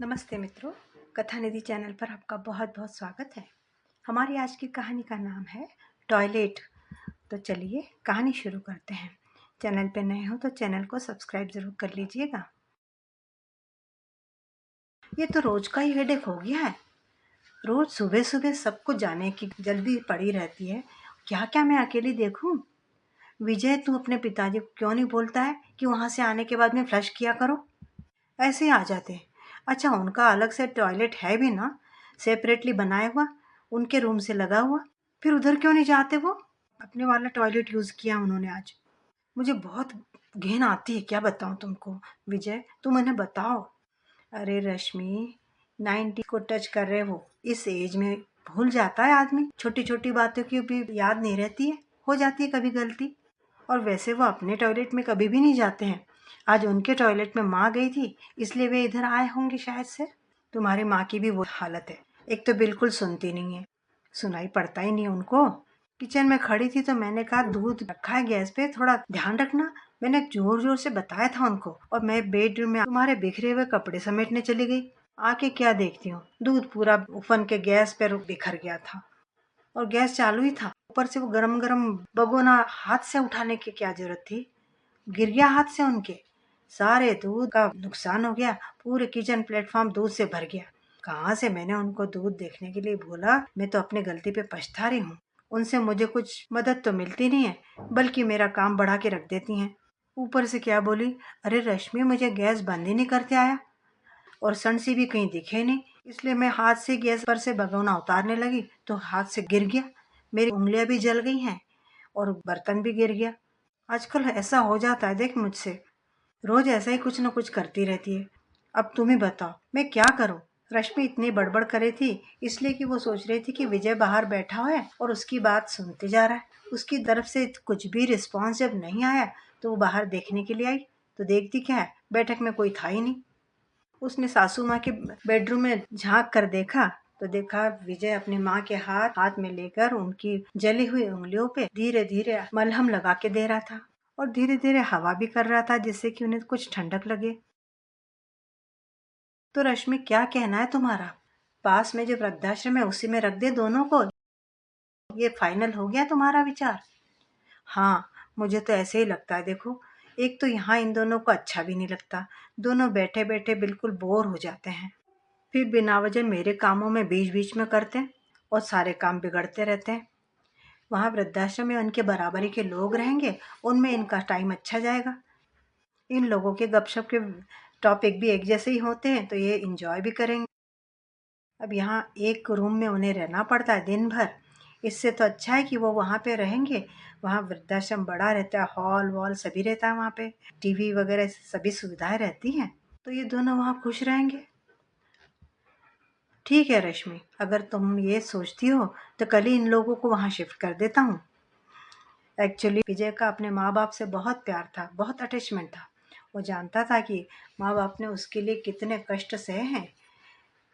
नमस्ते मित्रों, कथा निधि चैनल पर आपका बहुत बहुत स्वागत है। हमारी आज की कहानी का नाम है टॉयलेट। तो चलिए कहानी शुरू करते हैं। चैनल पे नए हो तो चैनल को सब्सक्राइब जरूर कर लीजिएगा। ये तो रोज का ही हेडेक हो गया है। रोज सुबह सुबह सबको जाने की जल्दी पड़ी रहती है। क्या क्या मैं अकेली देखूं? विजय, तू अपने पिताजी को क्यों नहीं बोलता है कि वहां से आने के बाद में फ्लश किया करो? ऐसे ही आ जाते। अच्छा, उनका अलग से टॉयलेट है भी ना, सेपरेटली बनाया हुआ, उनके रूम से लगा हुआ। फिर उधर क्यों नहीं जाते वो? अपने वाला टॉयलेट यूज किया उन्होंने आज। मुझे बहुत घिन आती है, क्या बताऊं तुमको। विजय, तुम उन्हें बताओ। अरे रश्मि, 90 को टच कर रहे हो, इस एज में भूल जाता है आदमी। छोटी छोटी बातों की भी याद नहीं रहती है, हो जाती है कभी गलती। और वैसे वो अपने टॉयलेट में कभी भी नहीं जाते हैं। आज उनके टॉयलेट में माँ गई थी, इसलिए वे इधर आए होंगे शायद से। तुम्हारी माँ की भी वो हालत है, एक तो बिल्कुल सुनती नहीं है, सुनाई पड़ता ही नहीं है उनको। किचन में खड़ी थी तो मैंने कहा दूध रखा है गैस पे, थोड़ा ध्यान रखना। मैंने जोर जोर से बताया था उनको, और मैं बेडरूम में तुम्हारे बिखरे हुए कपड़े समेटने चली गई। आके क्या देखती हूँ, दूध पूरा ओवन के गैस पे बिखर गया था, और गैस चालू ही था। ऊपर से वो गरम गरम भगोना हाथ से उठाने की क्या जरूरत थी? गिर गया हाथ से उनके। सारे दूध का नुकसान हो गया, पूरे किचन प्लेटफॉर्म दूध से भर गया। कहाँ से मैंने उनको दूध देखने के लिए बोला। मैं तो अपनी गलती पे पछता रही हूँ। उनसे मुझे कुछ मदद तो मिलती नहीं है, बल्कि मेरा काम बढ़ा के रख देती हैं। ऊपर से क्या बोली, अरे रश्मि, मुझे गैस बंद ही नहीं करते आया, और सनसी भी कहीं दिखे नहीं, इसलिए मैं हाथ से गैस पर से भगोना उतारने लगी तो हाथ से गिर गया। मेरी उंगलियां भी जल गई हैं, और बर्तन भी गिर गया। आजकल ऐसा हो जाता है, देख मुझसे रोज ऐसा ही कुछ न कुछ करती रहती है। अब तुम ही बताओ मैं क्या करूं? रश्मि इतनी बड़बड़ करे थी, इसलिए कि वो सोच रही थी कि विजय बाहर बैठा है और उसकी बात सुनते जा रहा है। उसकी तरफ से कुछ भी रिस्पॉन्स जब नहीं आया तो वो बाहर देखने के लिए आई, तो देखती क्या है, बैठक में कोई था ही नहीं। उसने सासू माँ के बेडरूम में झांक कर देखा तो देखा विजय अपनी माँ के हाथ हाथ में लेकर उनकी जली हुई उंगलियों पे धीरे धीरे मलहम लगा के दे रहा था, और धीरे धीरे हवा भी कर रहा था जिससे कि उन्हें कुछ ठंडक लगे। तो रश्मि, क्या कहना है तुम्हारा? पास में जो वृद्धाश्रम है उसी में रख दे दोनों को, ये फाइनल हो गया तुम्हारा विचार? हाँ, मुझे तो ऐसे ही लगता है। देखो, एक तो यहाँ इन दोनों को अच्छा भी नहीं लगता, दोनों बैठे बैठे बिल्कुल बोर हो जाते हैं। फिर बिना वजह मेरे कामों में बीच बीच में करते हैं, और सारे काम बिगड़ते रहते हैं। वहाँ वृद्धाश्रम में उनके बराबरी के लोग रहेंगे, उनमें इनका टाइम अच्छा जाएगा। इन लोगों के गपशप के टॉपिक भी एक जैसे ही होते हैं तो ये इंजॉय भी करेंगे। अब यहाँ एक रूम में उन्हें रहना पड़ता है दिन भर, इससे तो अच्छा है कि वो वहाँ पे रहेंगे। वहाँ वृद्धाश्रम बड़ा रहता है, हॉल वॉल सभी रहता है, वहाँ पे टीवी वगैरह सभी सुविधाएं रहती हैं, तो ये दोनों वहाँ खुश रहेंगे। ठीक है रश्मि, अगर तुम ये सोचती हो तो कल ही इन लोगों को वहाँ शिफ्ट कर देता हूँ। एक्चुअली विजय का अपने माँ बाप से बहुत प्यार था, बहुत अटैचमेंट था। वो जानता था कि माँ बाप ने उसके लिए कितने कष्ट सहे हैं,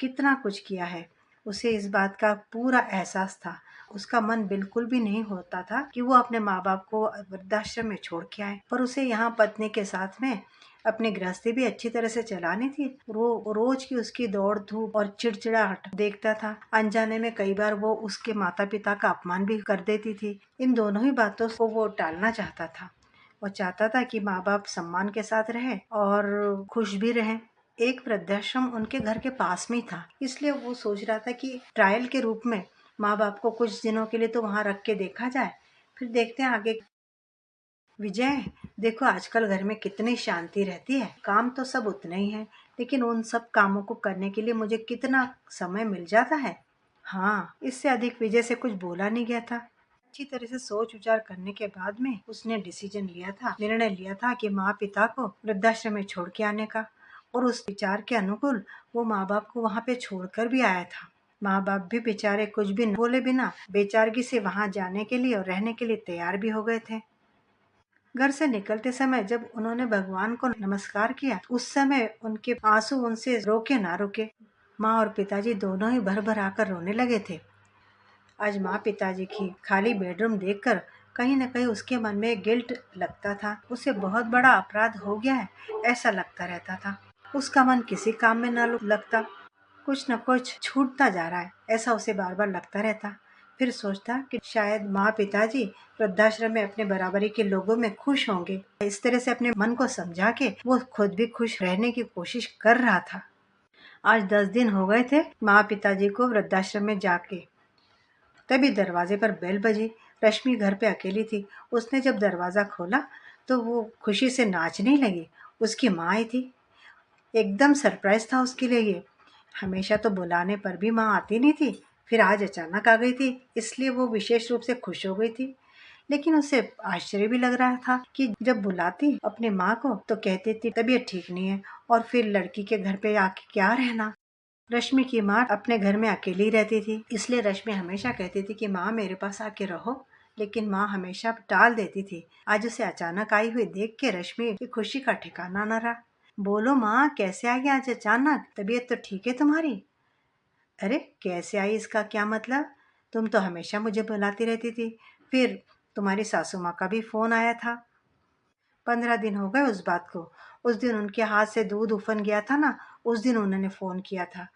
कितना कुछ किया है। उसे इस बात का पूरा एहसास था। उसका मन बिल्कुल भी नहीं होता था कि वो अपने माँ बाप को वृद्धाश्रम में छोड़ के आए, पर उसे यहाँ पत्नी के साथ में अपनी गृहस्थी भी अच्छी तरह से चलानी थी। रोज की उसकी दौड़ धूप और चिड़चिड़ाहट देखता था। अनजाने में कई बार वो उसके माता पिता का अपमान भी कर देती थी। इन दोनों ही बातों को वो टालना चाहता था। वो चाहता था कि माँ बाप सम्मान के साथ रहे और खुश भी रहें। एक वृद्धाश्रम उनके घर के पास में ही था, इसलिए वो सोच रहा था कि ट्रायल के रूप में माँ बाप को कुछ दिनों के लिए तो वहां रख के देखा जाए, फिर देखते हैं आगे। विजय, देखो आजकल घर में कितनी शांति रहती है। काम तो सब उतना ही है, लेकिन उन सब कामों को करने के लिए मुझे कितना समय मिल जाता है। हाँ, इससे अधिक विजय से कुछ बोला नहीं गया था। अच्छी तरह से सोच विचार करने के बाद में उसने निर्णय लिया था कि माँ पिता को वृद्धाश्रम में छोड़ के आने का, और उस विचार के अनुकूल वो माँ बाप को वहाँ पे छोड़कर भी आया था। माँ बाप भी बेचारे कुछ भी बोले बिना बेचारगी से वहाँ जाने के लिए और रहने के लिए तैयार भी हो गए थे। घर से निकलते समय जब उन्होंने भगवान को नमस्कार किया, उस समय उनके आंसू उनसे रोके ना रुके। माँ और पिताजी दोनों ही भर भर आकर रोने लगे थे। आज माँ पिताजी की खाली बेडरूम देखकर कहीं न कहीं उसके मन में गिल्ट लगता था। उसे बहुत बड़ा अपराध हो गया है, ऐसा लगता रहता था। उसका मन किसी काम में न लगता, कुछ न कुछ छूटता जा रहा है, ऐसा उसे बार बार लगता रहता। फिर सोचता कि शायद माँ पिताजी वृद्धाश्रम में अपने बराबरी के लोगों में खुश होंगे। इस तरह से अपने मन को समझा के वो खुद भी खुश रहने की कोशिश कर रहा था। आज 10 दिन हो गए थे माँ पिताजी को वृद्धाश्रम में जाके। तभी दरवाजे पर बेल बजी। रश्मि घर पे अकेली थी। उसने जब दरवाजा खोला तो वो खुशी से नाचने लगी। उसकी माँ आई थी। एकदम सरप्राइज था उसके लिए ये। हमेशा तो बुलाने पर भी माँ आती नहीं थी, फिर आज अचानक आ गई थी, इसलिए वो विशेष रूप से खुश हो गई थी। लेकिन उसे आश्चर्य भी लग रहा था कि जब बुलाती अपनी माँ को तो कहती थी तबीयत ठीक नहीं है, और फिर लड़की के घर पे आके क्या रहना। रश्मि की माँ अपने घर में अकेली रहती थी, इसलिए रश्मि हमेशा कहती थी कि माँ मेरे पास आके रहो, लेकिन माँ हमेशा टाल देती थी। आज उसे अचानक आई हुई देख के रश्मि की खुशी का ठिकाना न रहा। बोलो माँ, कैसे आ गया आज अचानक? तबीयत तो ठीक है तुम्हारी? अरे कैसे आई इसका क्या मतलब? तुम तो हमेशा मुझे बुलाती रहती थी। फिर तुम्हारी सासू माँ का भी फोन आया था। 15 दिन हो गए उस बात को। उस दिन उनके हाथ से दूध उफन गया था ना, उस दिन उन्होंने फोन किया था।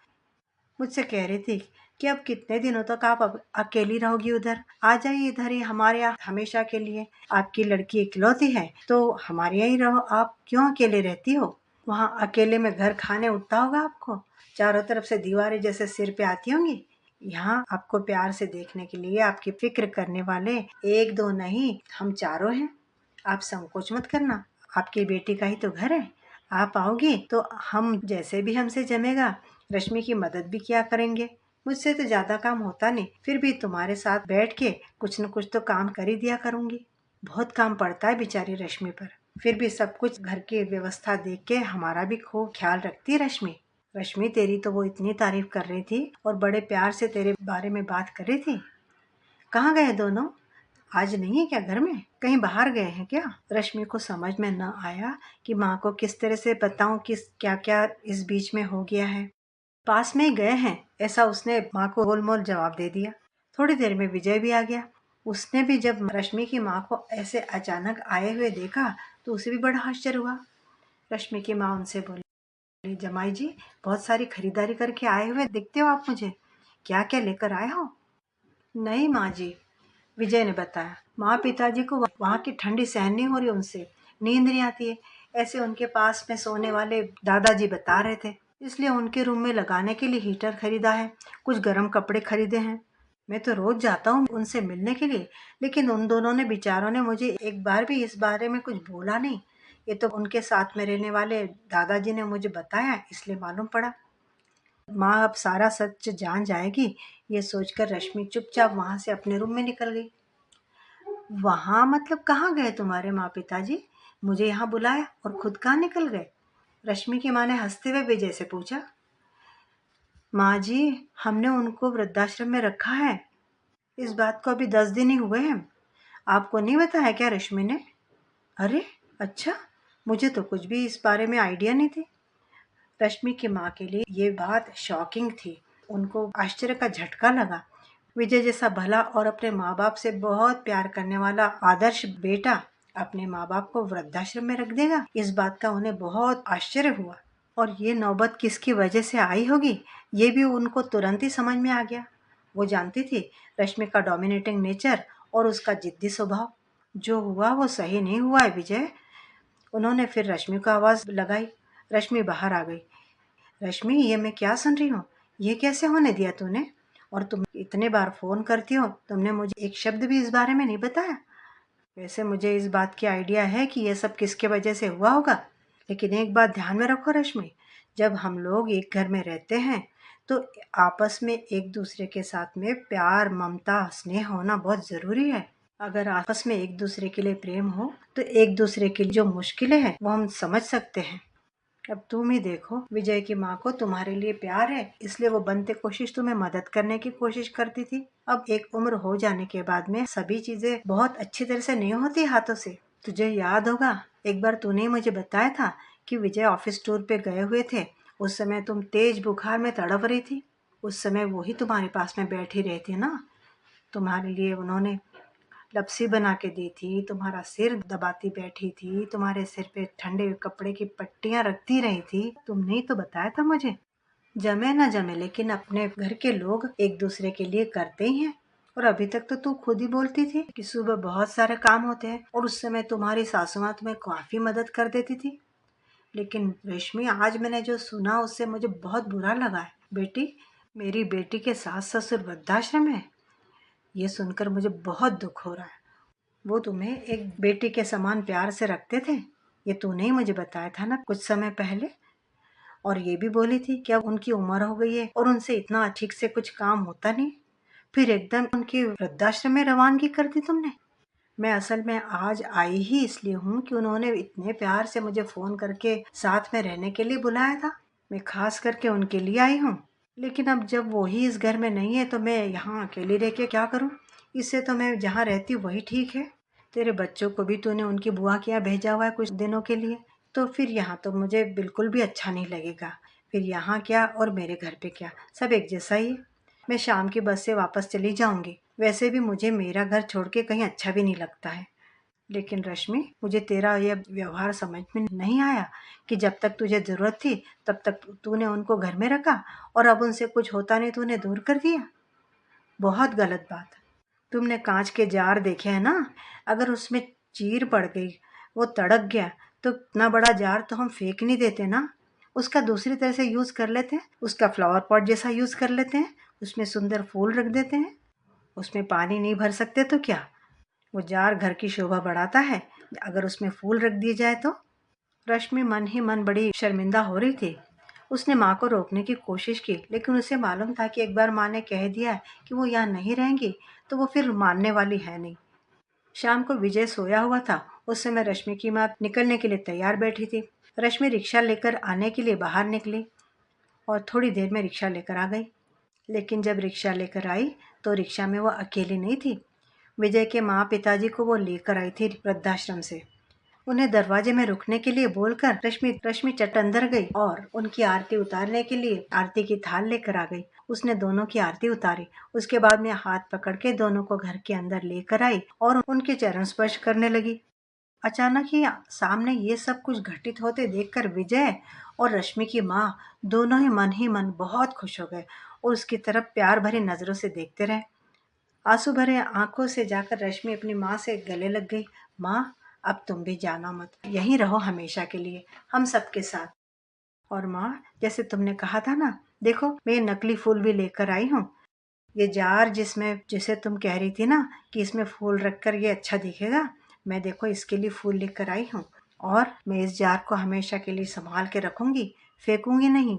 मुझसे कह रही थी कि अब कितने दिनों तक आप अब अकेली रहोगी उधर, आ जाइए इधर ही हमारे यहाँ हमेशा के लिए। आपकी लड़की इकलौती है तो हमारे यहाँ ही रहो, आप क्यों अकेले रहती हो? वहाँ अकेले में घर खाने उठता होगा आपको, चारों तरफ से दीवारें जैसे सिर पे आती होंगी। यहाँ आपको प्यार से देखने के लिए, आपकी फिक्र करने वाले एक दो नहीं, हम चारों हैं। आप संकोच मत करना, आपकी बेटी का ही तो घर है। आप आओगी तो हम जैसे भी हमसे जमेगा रश्मि की मदद भी किया करेंगे। मुझसे तो ज्यादा काम होता नहीं, फिर भी तुम्हारे साथ बैठ के कुछ न कुछ तो काम कर ही दिया करूंगी। बहुत काम पड़ता है बेचारी रश्मि पर, फिर भी सब कुछ घर की व्यवस्था देख के हमारा भी खूब ख्याल रखती है रश्मि। रश्मि तेरी तो वो इतनी तारीफ कर रही थी और बड़े प्यार से तेरे बारे में बात कर रही थी। कहाँ गए दोनों? आज नहीं है क्या घर में, कहीं बाहर गए हैं क्या? रश्मि को समझ में न आया कि माँ को किस तरह से बताऊं कि क्या क्या इस बीच में हो गया है। पास में ही गए हैं, ऐसा उसने माँ को गोलमोल जवाब दे दिया। थोड़ी देर में विजय भी आ गया। उसने भी जब रश्मि की माँ को ऐसे अचानक आए हुए देखा तो उसे भी बड़ा आश्चर्य हुआ। रश्मि की माँ उनसे बोली, जमाई जी बहुत सारी खरीदारी करके आए हुए दिखते हो आप मुझे, क्या क्या लेकर आए हो? नहीं माँ जी, विजय ने बताया। माँ पिताजी को वहाँ की ठंडी सहन नहीं हो रही, उनसे नींद नहीं आती है, ऐसे उनके पास में सोने वाले दादाजी बता रहे थे, इसलिए उनके रूम में लगाने के लिए हीटर खरीदा है, कुछ गर्म कपड़े खरीदे हैं। मैं तो रोज जाता हूँ उनसे मिलने के लिए, लेकिन उन दोनों ने बेचारों ने मुझे एक बार भी इस बारे में कुछ बोला नहीं। ये तो उनके साथ में रहने वाले दादाजी ने मुझे बताया, इसलिए मालूम पड़ा। माँ अब सारा सच जान जाएगी, ये सोचकर रश्मि चुपचाप वहां से अपने रूम में निकल गई। वहां मतलब कहाँ गए तुम्हारे माँ पिताजी? मुझे यहाँ बुलाया और खुद कहाँ निकल गए? रश्मि की माँ ने हंसते हुए विजय से पूछा। माँ जी, हमने उनको वृद्धाश्रम में रखा है। इस बात को अभी 10 दिन ही हुए हैं। आपको नहीं बताया क्या रश्मि ने? अरे अच्छा, मुझे तो कुछ भी इस बारे में आइडिया नहीं थी। रश्मि की माँ के लिए ये बात शॉकिंग थी। उनको आश्चर्य का झटका लगा। विजय जैसा भला और अपने माँ बाप से बहुत प्यार करने वाला आदर्श बेटा अपने माँ बाप को वृद्धाश्रम में रख देगा, इस बात का उन्हें बहुत आश्चर्य हुआ। और ये नौबत किसकी वजह से आई होगी, ये भी उनको तुरंत ही समझ में आ गया। वो जानती थी रश्मि का डोमिनेटिंग नेचर और उसका जिद्दी स्वभाव। जो हुआ वो सही नहीं हुआ है विजय। उन्होंने फिर रश्मि को आवाज लगाई। रश्मि बाहर आ गई। रश्मि, ये मैं क्या सुन रही हूँ? ये कैसे होने दिया तूने? और तुम इतने बार फोन करती हो, तुमने मुझे एक शब्द भी इस बारे में नहीं बताया। वैसे मुझे इस बात की आइडिया है कि ये सब किसके वजह से हुआ होगा, लेकिन एक बात ध्यान में रखो रश्मि, जब हम लोग एक घर में रहते हैं तो आपस में एक दूसरे के साथ में प्यार, ममता, स्नेह होना बहुत जरूरी है। अगर आपस में एक दूसरे के लिए प्रेम हो तो एक दूसरे की जो मुश्किलें हैं वो हम समझ सकते हैं। अब तुम ही देखो, विजय की माँ को तुम्हारे लिए प्यार है, इसलिए वो बनते कोशिश तुम्हें मदद करने की कोशिश करती थी। अब एक उम्र हो जाने के बाद में सभी चीजें बहुत अच्छी तरह से नहीं होती हाथों से। तुझे याद होगा एक बार तूने मुझे बताया था कि विजय ऑफिस टूर पे गए हुए थे। उस समय तुम तेज बुखार में तड़प रही थी। उस समय वो ही तुम्हारे पास में बैठी रही थी ना। तुम्हारे लिए उन्होंने लपसी बना के दी थी, तुम्हारा सिर दबाती बैठी थी, तुम्हारे सिर पे ठंडे कपड़े की पट्टियां रखती रही थी। तुमने ही तो बताया था मुझे। जमे ना जमे, लेकिन अपने घर के लोग एक दूसरे के लिए करते ही हैं। और अभी तक तो तू खुद ही बोलती थी कि सुबह बहुत सारे काम होते हैं और उस समय तुम्हारी सासू माँ तुम्हें काफी मदद कर देती थी। लेकिन रेशमी, आज मैंने जो सुना उससे मुझे बहुत बुरा लगा है। बेटी, मेरी बेटी के सास ससुर वृद्धाश्रम है, ये सुनकर मुझे बहुत दुख हो रहा है। वो तुम्हें एक बेटी के समान प्यार से रखते थे, ये तूने ही मुझे बताया था ना कुछ समय पहले। और ये भी बोली थी कि अब उनकी उम्र हो गई है और उनसे इतना ठीक से कुछ काम होता नहीं। फिर एकदम उनकी वृद्धाश्रम में रवानगी कर दी तुमने। मैं असल में आज आई ही इसलिए हूँ कि उन्होंने इतने प्यार से मुझे फोन करके साथ में रहने के लिए बुलाया था। मैं खास करके उनके लिए आई हूँ। लेकिन अब जब वो ही इस घर में नहीं है तो मैं यहाँ अकेली रह के क्या करूँ। इससे तो मैं जहाँ रहती हूँ वही ठीक है। तेरे बच्चों को भी तूने उनकी बुआ के यहाँ भेजा हुआ है कुछ दिनों के लिए, तो फिर यहाँ तो मुझे बिल्कुल भी अच्छा नहीं लगेगा। फिर यहाँ क्या और मेरे घर पे क्या, सब एक जैसा ही है। मैं शाम की बस से वापस चली जाऊंगी। वैसे भी मुझे मेरा घर छोड़ के कहीं अच्छा भी नहीं लगता है। लेकिन रश्मि, मुझे तेरा यह व्यवहार समझ में नहीं आया कि जब तक तुझे जरूरत थी तब तक तूने उनको घर में रखा और अब उनसे कुछ होता नहीं तूने दूर कर दिया। बहुत गलत बात। तुमने कांच के जार देखे हैं ना, अगर उसमें चीर पड़ गई, वो तड़क गया, तो इतना बड़ा जार तो हम फेंक नहीं देते ना, उसका दूसरी तरह से यूज कर लेते हैं। उसका फ्लावर पॉट जैसा यूज कर लेते हैं, उसमें सुंदर फूल रख देते हैं। उसमें पानी नहीं भर सकते तो क्या, वो जार घर की शोभा बढ़ाता है, अगर उसमें फूल रख दिए जाए तो। रश्मि मन ही मन बड़ी शर्मिंदा हो रही थी। उसने माँ को रोकने की कोशिश की, लेकिन उसे मालूम था कि एक बार माँ ने कह दिया कि वो यहाँ नहीं रहेंगी तो वो फिर मानने वाली है नहीं। शाम को विजय सोया हुआ था। उस समय रश्मि की माँ निकलने के लिए तैयार बैठी थी। रश्मि रिक्शा लेकर आने के लिए बाहर निकली और थोड़ी देर में रिक्शा लेकर आ गई। लेकिन जब रिक्शा लेकर आई तो रिक्शा में वो अकेली नहीं थी। विजय के माँ पिताजी को वो लेकर आई थी वृद्धाश्रम से। उन्हें दरवाजे में रुकने के लिए बोलकर रश्मि चट अंदर गई और उनकी आरती उतारने के लिए आरती की थाल लेकर आ गई। उसने दोनों की आरती उतारी। उसके बाद में हाथ पकड़ के दोनों को घर के अंदर लेकर आई और उनके चरण स्पर्श करने लगी। अचानक ही सामने ये सब कुछ घटित होते देखकर विजय और रश्मि की माँ दोनों ही मन बहुत खुश हो गए और उसकी तरफ प्यार भरी नजरों से देखते रहे। आंसू भरे आंखों से जाकर रश्मि अपनी माँ से गले लग गई। माँ, अब तुम भी जाना मत, यहीं रहो हमेशा के लिए हम सबके साथ। और माँ, जैसे तुमने कहा था ना, देखो मैं ये नकली फूल भी लेकर आई हूँ। ये जार जिसमें जिसे तुम कह रही थी ना कि इसमें फूल रखकर ये अच्छा दिखेगा, मैं देखो इसके लिए फूल लेकर आई हूँ। और मैं इस जार को हमेशा के लिए संभाल के रखूंगी, फेंकूंगी नहीं।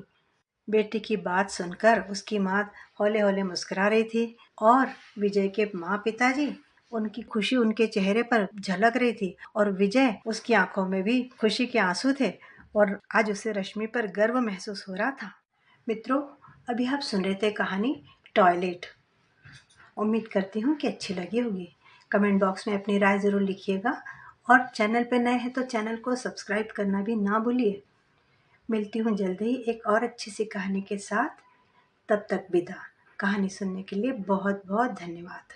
बेटी की बात सुनकर उसकी माँ हौले हौले मुस्कुरा रही थी और विजय के माँ पिताजी, उनकी खुशी उनके चेहरे पर झलक रही थी और विजय, उसकी आंखों में भी खुशी के आंसू थे और आज उसे रश्मि पर गर्व महसूस हो रहा था। मित्रों, अभी आप सुन रहे थे कहानी टॉयलेट। उम्मीद करती हूँ कि अच्छी लगी होगी। कमेंट बॉक्स में अपनी राय ज़रूर लिखिएगा और चैनल पर नए हैं तो चैनल को सब्सक्राइब करना भी ना भूलिए। मिलती हूँ जल्द ही एक और अच्छी सी कहानी के साथ। तब तक विदा। कहानी सुनने के लिए बहुत बहुत धन्यवाद।